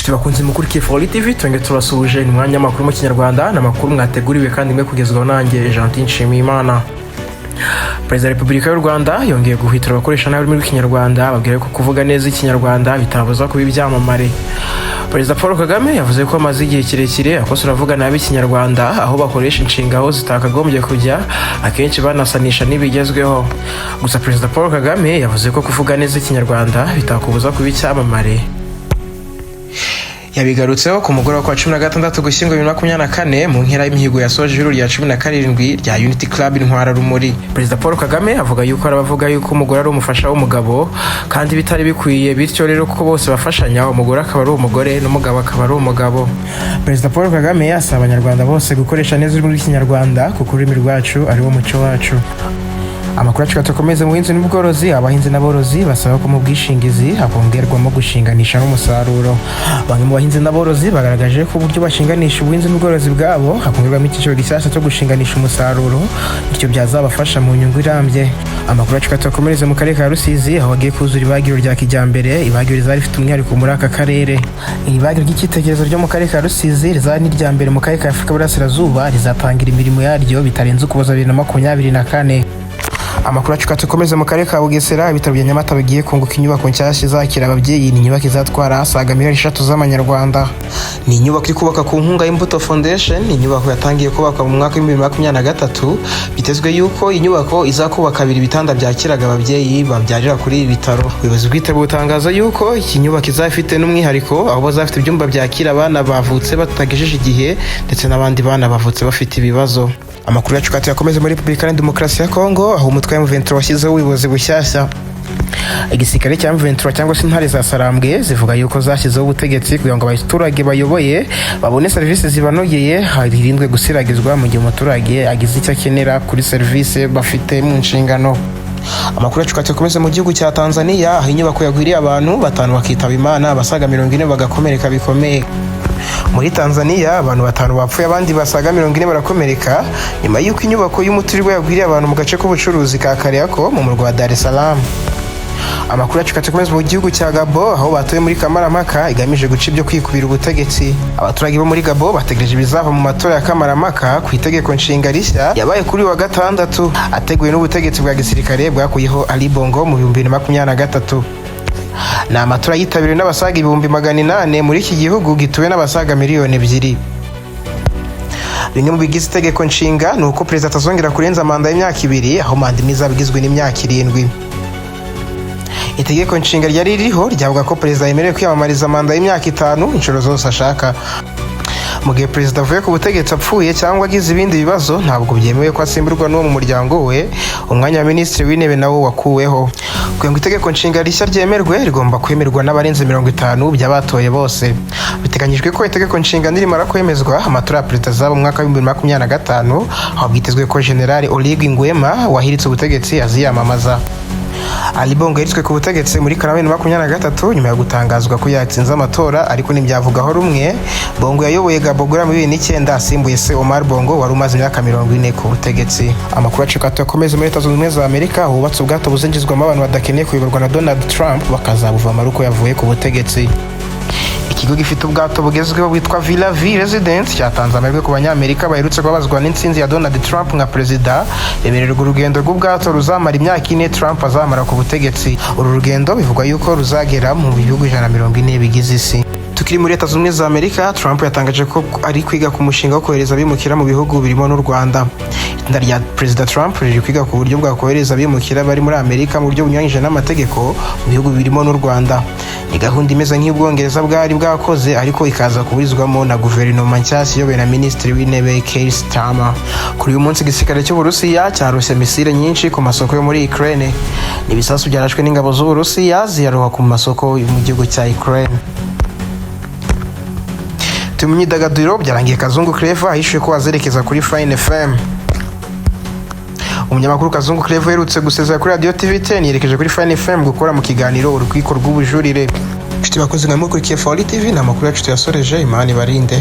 Inshuti bakunze mukurikiye Foli TV twenge turasuje ni mwanya makuru mu Kinyarwanda n'amakuru mwateguriwe kandi mwe kugezwaho nanjye Gentil Nshimiyimana. Perezida wa Repubulika y'u Rwanda yongeye guhitira abakoresha nabi muri Kinyarwanda babwire ko kuvuga neza Ikinyarwanda bitabuza kuba ibyamamare. Perezida Paul Kagame yavuze ko amaze igihe kirekire akosora avuga nabi Ikinyarwanda aho bakoresha inshinga aho zitakagombye kujya akenshi banasanisha n'ibigezweho. Gusa Perezida Paul Kagame yavuze ko kuvuga neza Ikinyarwanda bitakubuza kuba icyamamare. Yabigarutseho ku mugoroba kwa 16 Ugushyingo 2024 mu nkera y'imihigo yasoje ijuru rya 17 rya Unity Club Intwara Rumuri. Perezida Paul Kagame avuga yuko arabavuga yuko umugore ari umufasha w'umugabo kandi bitari bikwiye, bityo rero kuko bose bafashanya, umugore akaba ari umugore n'umugabo akaba ari umugabo. Perezida Paul Kagame asaba Abanyarwanda bose gukoresha neza ururimi rw'Ikinyarwanda kuko ururimi rwacu ari wo muco wacu. Amakuru yacu tukomeze mu buhinzi n'ubworozi. Abahinzi n'aborozi basaba ko mu bwishingizi hakongerwamo gushinganisha n'umusaruro. Bamwe mu bahinzi n'aborozi bagaragaje ko uburyo bashinganisha ubuhinzi n'ubworozi bwabo hakongerwamo icyiciro gishyashya cyo gushinganisha umusaruro, bityo byazabafasha mu nyungu irambye. Amakuru yacu tukomereze mu karere ka Rusizi aho bagiye kuzura ibagiro rya kijyambere. Ibagiro rizari rifite umwihariko muri aka karere. Iri bagiro ry'icyitegererezo ryo mu karere ka Rusizi rizari n'irya mbere mu karere ka Afurika y'Uburasirazuba, rizatangira imirimo yaryo bitarenze Ukuboza 2024. Amakuru yacu tukomeze mu karere ka Bugesera. Ibitaro bya Nyamata bigiye kunguka inyubako nshyashya izakira ababyeyi. Ni inyubako izatwara asaga miliyoni 3 z'amanyarwanda. Ni inyubako iri kubaka ku nkunga y'Imbuto Foundation. Ni inyubako yatangiye kubakwa mu mwaka wa 2023. Bitezwe yuko inyubako izakubaka 2 bitanda byakiraga ababyeyi babyarira kuri ibi bitaro. Ubuyobozi bw'ibitaro butangaza yuko iki nyubako izafite n'umwihariko aho bazafite ibyumba byakira abana bavutse batagejeje igihe ndetse n'abandi bana bavutse bafite ibibazo. Amakuru yacu yakomeze muri Repubulika ya Demokarasi ya Kongo aho umutwe wa M23 washyizeho ubuyobozi bushyashya. Igisirikare cya M23 cyangwa se intare za Sarambwe zivuga yuko zashyizeho ubutegetsi kugira ngo abaturage bayoboye babone serivisi zibanogeye, hirindwe gusiragizwa mu gihe umuturage agize icyo akenera kuri serivisi bafite mu nshingano. Amakuru yacu yakomeze mu gihugu cya Tanzania aho inyubako yagwiriye abantu 5 bakitaba Imana, abasaga 40 bagakomereka bikomeye. Muri Tanzania abantu 5 bapfuye abandi basaga 40 barakomereka nyuma y'uko inyubako y'umuturirwa yagwiriye abantu mu gace k'ubucuruzi ka Kariako mu murwa wa Dar es Salaam. Amakuru yacu yakomeze mu gihugu cya Gabo aho batoye muri Kamarampaka igamije guca ibyo kwikubira ubutegetsi. Abaturage bo muri Gabo bategereje ibizava mu matora ya Kamarampaka ku itegeko nshinga rishya yabaye kuri wa gatandatu ateguwe n'ubutegetsi bwa gisirikare bwakuyeho Ali Bongo mu 2023. Ni amatora yitabiriwe n'abasaga 800 muri iki gihugu gituwe n'abasaga miliyoni 2. Bimwe mu bigize itegeko nshinga ni uko perezida atazongera kurenza manda y'imyaka 2 aho manda imwe izabigizwe n'imyaka 7. Itegeko nshinga ryari ririho ryavuga ko perezida yemerewe kwiyamamariza manda y'imyaka 5 inshuro zose ashaka. Mu gihe perezida avuye ku butegetsi apfuye cyangwa agize ibindi bibazo ntabwo byemewe ko asimburwa n'uwo mu muryango we, umwanya wa minisitiri w'intebe nawo wakuweho. Kugira ngo itegeko nshinga rishya ryemerwe rigomba kwemerwa n'abarenze 50 by'abatoye bose. Biteganyijwe ko itegeko nshinga nirimara kwemezwa amatora ya perezida azaba mu mwaka wa 2025 aho bwitezwe ko General Oligui Nguema wahiritse ubutegetsi aziyamamaza. Ali Bongo yaritswe ku butegetsi muri Kanama 2023 nyuma yo gutangazwa ko yatsinze amatora, ariko ntibyavugwaho rumwe. Bongo yayoboye Gabo muri 2009 asimbuye se Omar Bongo wari umaze imyaka 40 ku butegetsi. Amakuru yacu yakomeze muri Leta Zunze Ubumwe za Amerika aho hubatse ubwato buzinjizwamo abantu badakeneye kuyoborwa na Donald Trump bakazabuva uko yavuye ku butegetsi. Ikigo gifite ubwato bugezweho bwitwa Villa V Residence cyatanze amahirwe ku banyamerika baherutse kubabazwa n'intsinzi ya Donald Trump nka perezida. Yemererwa urugendo rw'ubwato ruzamara imyaka 4 Trump azamara ku butegetsi. Uru rugendo bivugwa yuko ruzagera mu bihugu 140 bigize isi. Tukiri muri Leta Zunze Ubumwe za Amerika, Trump yatangaje ko ari kwiga ku mushinga wo kohereza abimukira mu bihugu birimo n'u Rwanda. Itsinda rya Perezida Trump riri kwiga ku buryo bwa kohereza abimukira bari muri Amerika mu buryo bunyuranyije n'amategeko mu bihugu birimo n'u Rwanda. Ni gahunda imeze nk'Ubwongereza bwari bwakoze ariko ikaza kuburizwamo na guverinoma nshyashya iyobowe na Minisitiri w'Intebe Keir Starmer. Kuri uyu munsi igisirikare cy'Uburusiya cyarose misile nyinshi ku masoko yo muri Ukraine. N'ibisasu byarashwe n'ingabo z'Uburusiya ziyaroha ku masoko yo mu gihugu cya Ukraine. Imyidagaduro byarangiye Kazungu Claver ahishuye ko azerekeza kuri Fine FM. Umunyamakuru Kazungu Claver yerutse gusezera kuri Radio TV10 yerekeje kuri Fine FM gukora mu kiganiro urukiko rw'ubujurire. Inshuti bakoze nka mukurikiye Foli TV n'amakuru yacu tuyasoreje. Imana ibarinde.